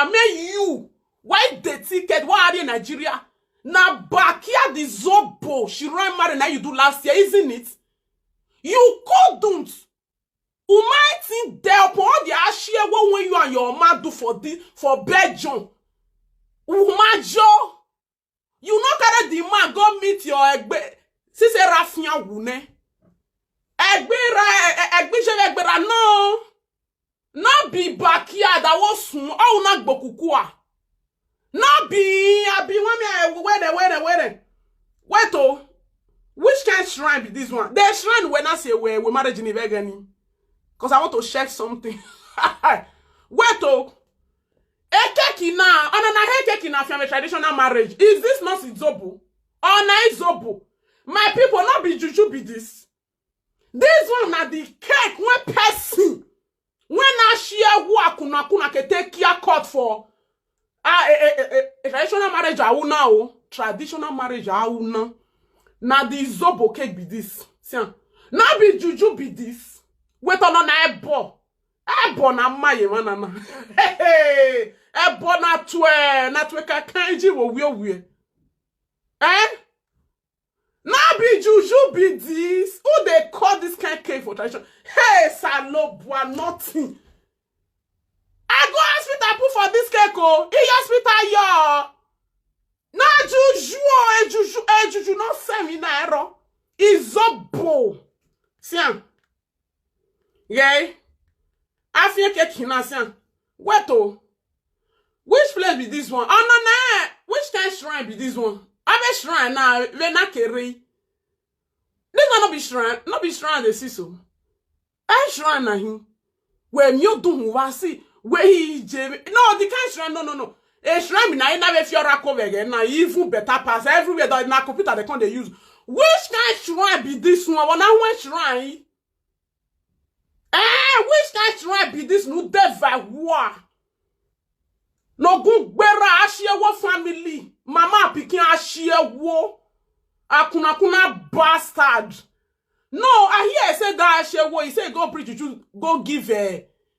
Nigeria. May you. Why the ticket? Why are you in Nigeria? Now, Bakia the Zobo, she ran married now you do last year, isn't it? You couldn't. You might think there upon all the ashia when you and your man do for Belgium. Umajo. You not carry the man go meet your egbe. Si se rafia wune. Egbera no. Not be Bakia that was soon. Oh, not Bokukua. Not be wait oh. Which kind of shrine be this one? The shrine when I say we marriage in Ivegani. Because I want to check something. Wait oh. Ekeki na. Ekeki na fiame traditional marriage. Is this not Zobo? Or na Zobo? My people not be Juju be this. This one na the cake when person. When I share kuna ke take care court for traditional marriage now. Traditional marriage now. Na the Zobo cake be this. See, now be Juju be this. Wait on ebo. Ebo na maye manana. Hey, ebo na twe ka kanji wo we. Eh? Now be Juju be this. Who they call this kind of cake for tradition? Hey, salobwa nothing. I go hospital put for this cake oh. In hospital yo. Na Juju not send me na error. Is Zobo. See. Yeah. I feel cake na see. Wait oh. Which place be this one? Oh no. Which kind of shrine be this one? I be shrine now. We na kere. This one not be shrine. Not be shrine the siso. I shrine na him. Where you do wasi. Where he jame. No, the kind shrine. No. A shrine na ina be fiora cover again. Na even better pass everywhere that na computer they can't they use. Which kind shrine be this one? One one shrine. Which kind shrine be this? No deva wa. No good bera ashia wo family. Mama pikin ashia wo. Akuna bastard. No, I hear say that ashia wo. He say go preach Juju, go give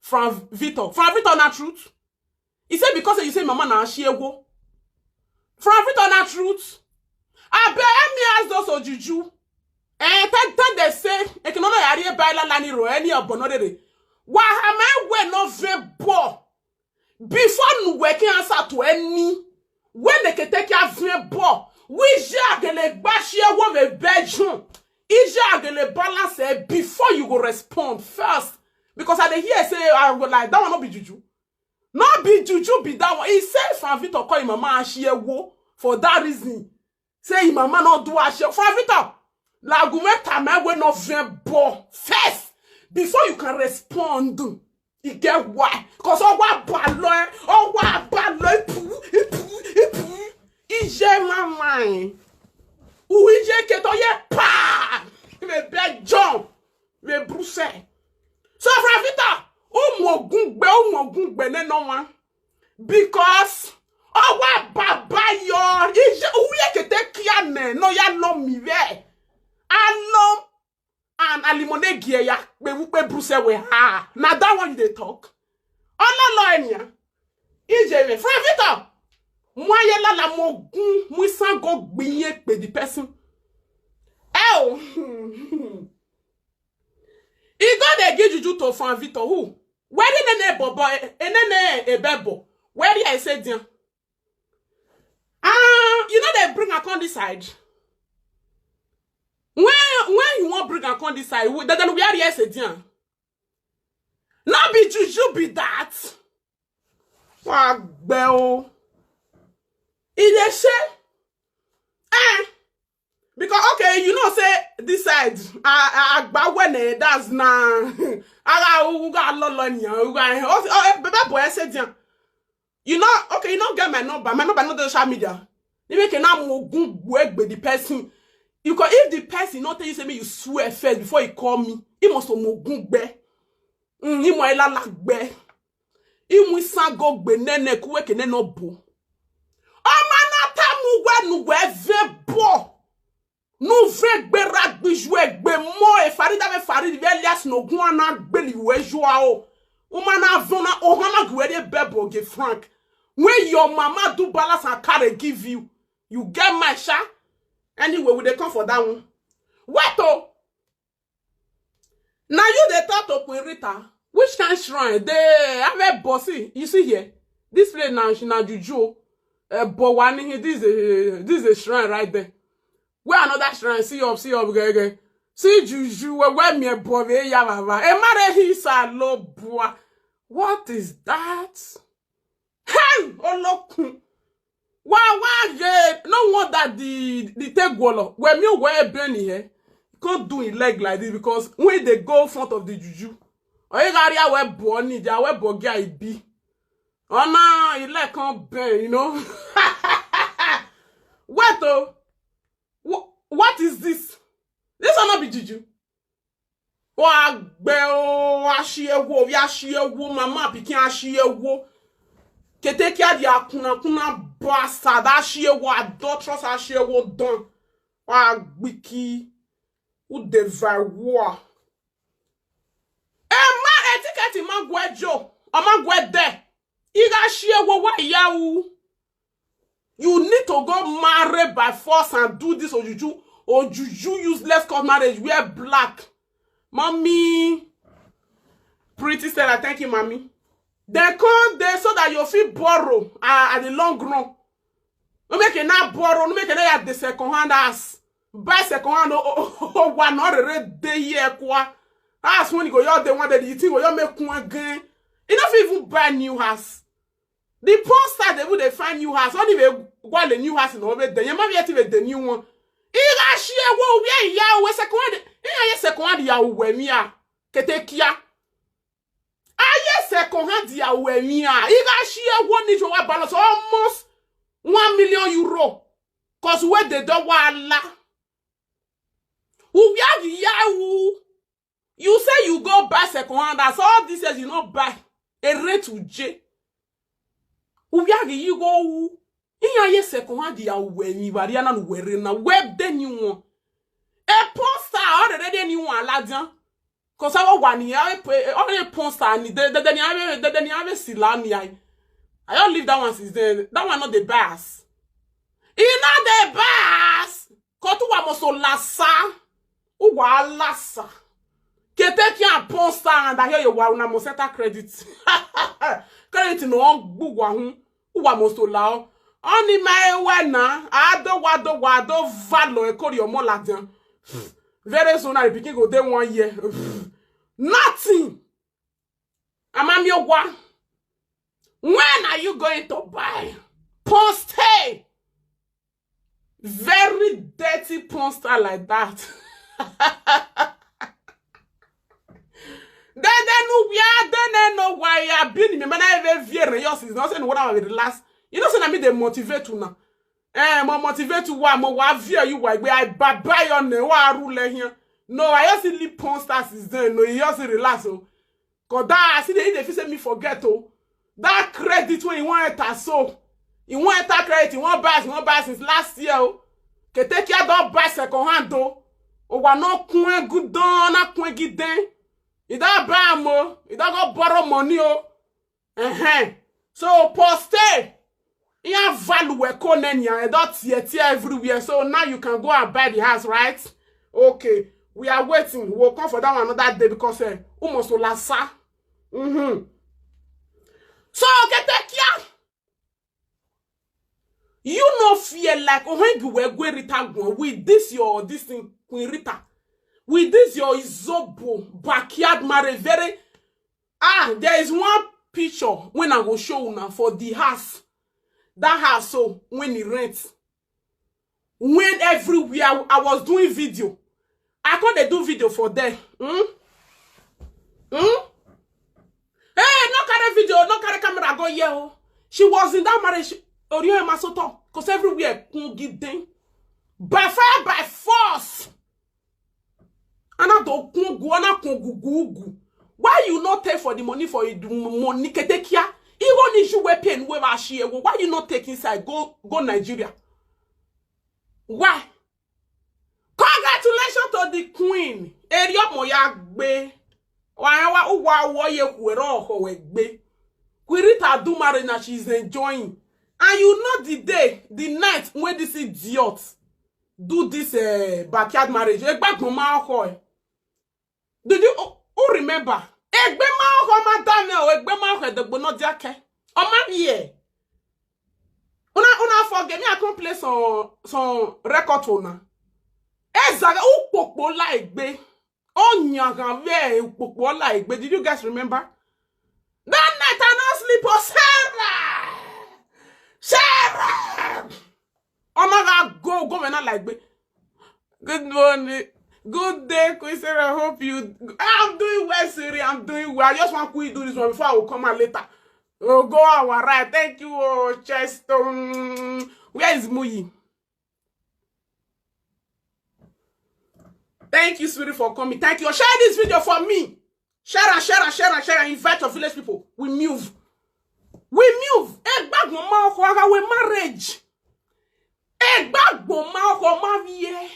from Victor. From Victor na truth. He said because you say mama na ashia wo. From Victor na truth. I bet me ask those Juju. Tell they say e can only area baila lani ro any obonodere. Wa ha we no vebo. Before nous working answer to any when they can take care of we jaggle bashia wo me Belgium. I jaggle balance before you go respond first. Because I hear say I go like that one not be Juju. Not be Juju be that one. He said from Victor call him mama ashia wo for that reason. Say mama not do ashia from Victor. La gumeta me we no vien bo first before you can respond. You get why? Because all what bad Ije mama. Ou ije keto ye pa. Me Belgium. Me Bruxelles. So Fravita, o mo gungbe ne no one. Because all what baba yo ije ou ye kete kiane no ya no mi ve. Alom and alimone gie ya be Bruxelles we ha. Na that one they talk. All lo enya. Ije me Fravita. Moi yela la mogun mui san go gbiye pe the person. Oh. He got a give Juju to fan Victor who? Where did the bobo enene e bebo? Where did I say dia? You know they bring a on this side. When you want bring a on this side, then we are here say dia. Not be Juju be that. Fuck bell. It is say, because okay, you know, say this side, but when that's na, you know, okay, you don't get my number not the social media. You make now good work with the person. You can if the person not tell you say me you swear first before you call me, he must mo good be. He mo ela like be. He mo san go be nene kuwe ke no bo. Nou vebo. Nou ve gberak bijwe gbe mo e farid ave farid ve lias no gwana gbeli we joa o. O mana vona o hana gwede bebo ge frank. When your mama do balance and carry give you, you get my sha. Anyway, we dey come for that one. What oh? Now you dey talk to Queen Rita. Which kind shrine? They have a bossy. You see here, this place now she na Juju. But one here, this is a shrine right there. Where another shrine? See up, okay. See Juju, where me a boy, ya baba. E mare hisa lo boy. What is that? Hey, oh look. Why, no wonder the take wall. When me wear Benny here, can't do it leg like this because when they go in front of the Juju, or you got wear bonny, they wear bogia be. Oh no, he like can't bend, you know. What though? What is this? This will not be Juju. Wa gbeo asiewo, ya asiewo, mama pikin asiewo. Ketekia di akuna bastard asiewo, adulterous asiewo don. Wa gbiki u devawo. Ma etiquette ma gwejo, o ma gwede. Iga asiewo wa yawu. You need to go marry by force and do this or Juju useless court marriage. Wear black. Mommy. Pretty Stella, thank you, mommy. They come there so that you feel borrow at the long run. No make it not borrow, no make it at the second hand ass. Buy second hand, one not a day here, kwa. Ask when you go, you're the one that you think, you make one again. You don't even buy new house. The poster they would find new house. Only they want the new house in over there. You might be activate the new one. Iga share wo we ya we second. Iga second ya we mi a ketekia. Aye second hand ya we mi a. Iga share wo ni jo wa balance almost 1 million euro. Cause where they don't wala. Who ya wu. You say you go buy second hand. That's all this says you not buy. A rate to J. You go in your second hand, you are when you are not wearing a web, then you want a poster already. Any one, Ladian. Cause I 1 year, already poster, and then you have a Silani. I don't leave that one since then. That one not the bass. It's not the bass. Kotu amoso lassa. Uwa lassa. Keteki a poster, and I hear you wa una moseta credit. Credit no bugwa hun. Uwa mosto lao. Oni my wena. Ado wado valo e kori omo ladian. Very soon I begin go day 1 year. Nothing. Amami ogwa. When are you going to buy? Poster. Very dirty poster like that. Then no why I been me man I even yours is not saying what I will last. You know say na me they motivate you now. Mo motivate you why mo wa fear you why I buy on the wa rule here. No, I just leave posters is there. No, you just relax oh. Cause that I see they say me forget oh. That credit when you want it so. You want that credit, you want buy since last year oh. Ke take care don't buy second hand oh. O wa no kun good don na kun giden. You don't buy more. You don't go borrow money, oh. So, poster. You have value economy. You don't see it everywhere. So, now you can go and buy the house, right? Okay. We are waiting. We'll come for that one another day because almost lasa. So, get that here. You no fear like, when you were going Rita with this thing, Queen Rita. With this your Izobo backyard marriage very there is one picture when I will show now for the house. That house so when it rents. When everywhere I was doing video. I can't do video for them. Hey, no carry video, no carry camera go here. She was in that marriage Orion Masoto. Cause everywhere can give them. By fire, by force. Why you not take for the money for it money ketekia? Even if you wear pen why you not take inside go Nigeria? Why? Congratulations to the queen. Erio moya gbe. Wa ye kuero ho we gbe. Queen Rita do marriage now, she's enjoying. And you know the day, the night when this idiot do this backyard marriage. Did you who remember? Egbe ma ho ma Daniel, egbe ma ho de gbono diake. O ma ye. Una forget me I can play some record for now. Ezaga upopo la egbe. Onyaga ve upopo la egbe. Did you guys remember? That night I no sleep for Sarah. Onaga go me not like be. Good morning. Good day, Queen Sarah. I hope you. I'm doing well, Siri. I'm doing well. I just want to do this one before I will come out later. Oh, go our right. Thank you, Cheston. Where is Muyi? Thank you, sweetie, for coming. Thank you. Share this video for me. Share. Invite your village people. We move. Back mama we marriage. Back mama ma vie.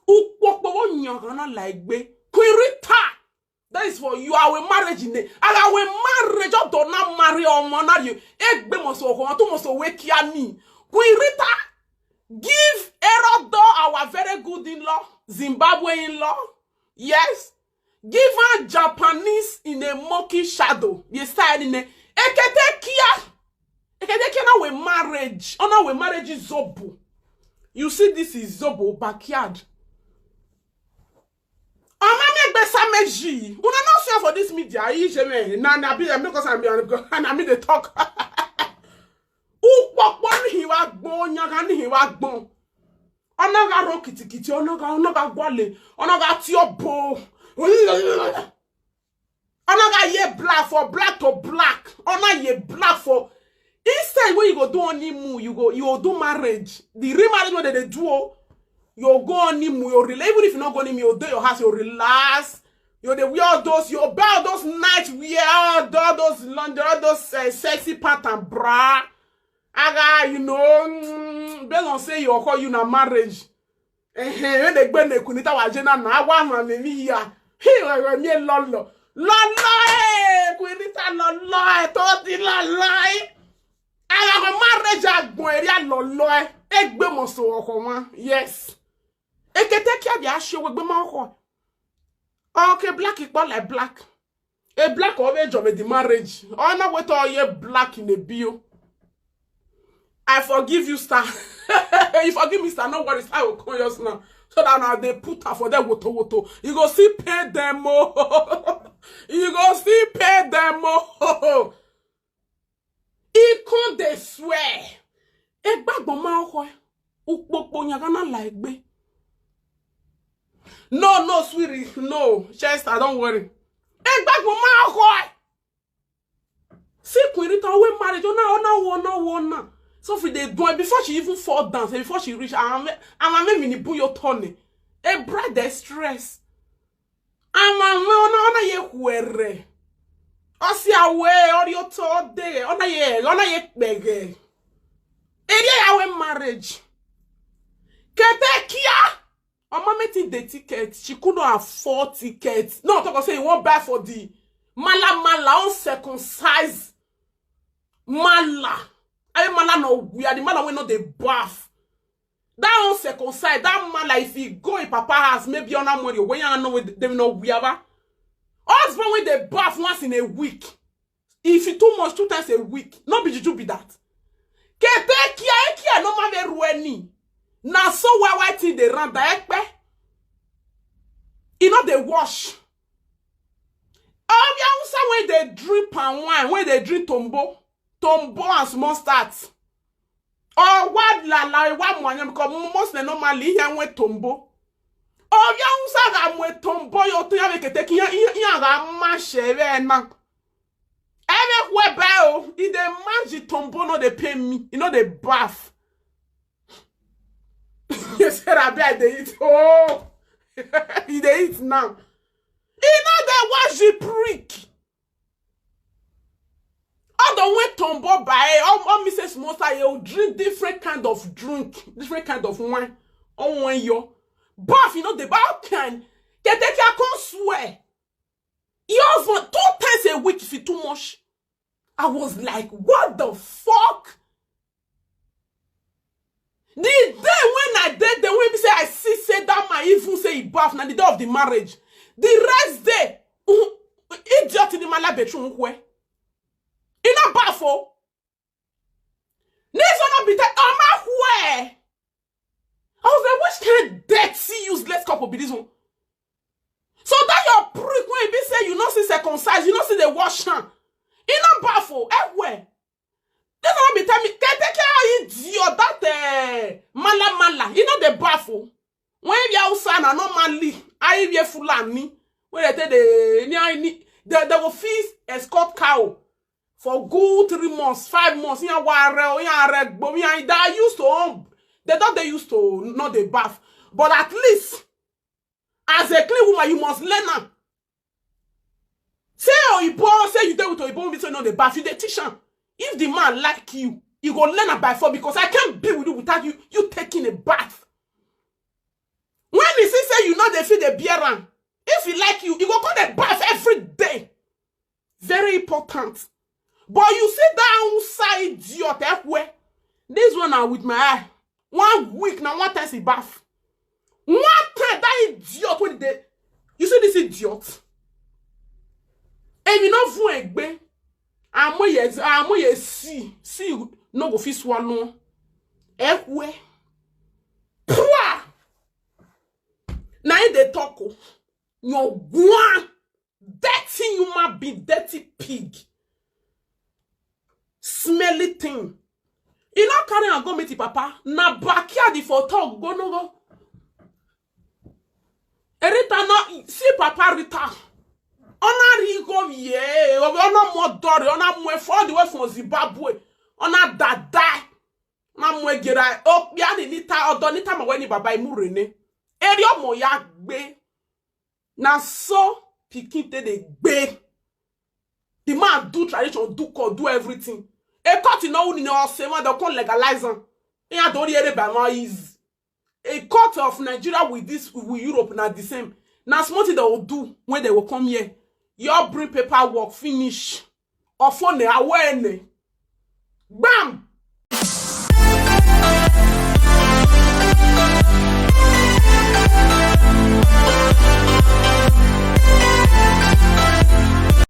Like Queen Rita. That is for you. Our marriage in it. Our marriage do not marry or money you. Egbe moso ko to moso wake ya ni. Queen Rita, give Erodo our very good in-law, Zimbabwe in-law. Yes. Give her Japanese in a murky shadow. You style in a Ekete na we marriage. Ona we marriage is Zobo. You see, this is Zobo backyard. Una not sure for this media. I because I'm the talk. He was born, he was born. Onaga rokiti, onaga gwale, onaga tiobo. Onaga ye black for black to black. Ona ye black for. Instead, when you go do honeymoon, you go do marriage. The remarriage what they do. You go on him, you relax. Even if you not go on him, you do your house, you relax. You wear all those, you buy all those night wear, all those London, all those sexy pattern bra. Aga, you know, based on say you call you na marriage. When they go ne kunita wajena na wa ma me ya. He me lolo. Lolo, kunita lolo, toti lolo. Aga marriage agbon area lolo. Egbe mo so okoma. Yes. Ekete kia bi ashe we gbe ma ho. Okay, black equal like black. A black always job the marriage. Oh no wait all ye black in the bio. I forgive you, star. You forgive me, star. No worries, I will call yours now. So that now they put her for them woto. You go see pay them more. You go see pay them more. He can't they swear. Ek bag bon ma ho. Ukpokpo nyagana like be. No, sweetie. No. Chester, don't worry. Ek bag bon ma ho. See Queen Rita we marriage. Ona. So if they do it before she even fall down, before she reach, I'm a mini buyo Tony. A bride they stress. I'm a ye huere. Osi awe or your told day. Ona ye bege. Our marriage. Kete kia. Mama made the ticket. She couldn't afford tickets. No, talk about say you won't buy for the mala uncircumcised mala. I mala no we are the mala we know the bath. That uncircumcised that mala if he go in papa house maybe on that money when you know them know we have. Husband with the bath once in a week. If you too much 2 times a week, not be Juju be that. Kete kia no ma ve rueni. Na so white thing they run ekpe. You know they wash. When they drink palm wine, when they drink tombo and small starts. Or what what mwanya because most normally here when tombo. Ga mwe tombo yo to ya kete kia ga ma sheve na. Everywhere bow, if they match tombo, no, they pay me. You know, they bath. You said, I bet they eat. Oh, they eat now. You know, they wash the prick. All the way tombo by all Mrs. Monster, you drink different kind of wine. On one yo. Bath, you know, the bath can. Get I can't swear. You also 2 times a week if you too much. I was like, what the fuck? The day when I did, the way say I say that man even say he bath na the day of the marriage. The rest day, idiot in the man bedroom where. In a bath oh. Next one be that where. I was like, which kind of dirty useless couple be this one? So that your prick when be say you not see circumcised, you not see the wash hand. In a bath oh, everywhere. This one be tell me, take care idiot that mala. You know the baffle. When you outside and normally, I be fulani. When they tell they will feed escort cow for good 3 months, 5 months. You know red, but they used to own. They thought they used to not the bath, but at least as a clean woman, you must learn her. Say you tell with Oyibo, so you know the bath. You the teach him. If the man like you, you go learn a by 4 because I can't be with you without you taking a bath. When he say you know they feed the beer run, if he like you go call the bath every day. Very important. But you sit down side your way. This one are with my eye. 1 week now, 1 time he bath. 1 time that idiot with the you see this idiot. And you know vous egbe. Amoye see no go fit swallow. Ekwe. Pwa. Na dey talk o. Your one dirty human being, dirty pig. Smelly thing. You not carry and go meet the papa. Na backyard for talk go no go. Rita no see papa Rita. On a rigo ye, on a more dory, on a more for the way from Zimbabwe, on a dada, na mwe gira, oh, yani nita, or donita maweni baba imurene. Erio moya gbe, na so pikinte de gbe. The man do tradition, do code, do everything. A court in all in your same they can't legalize them. And don't hear by is a court of Nigeria with this with Europe not the same. Now smart they will do when they will come here. You bring paperwork, finish. Or phone away. Bam!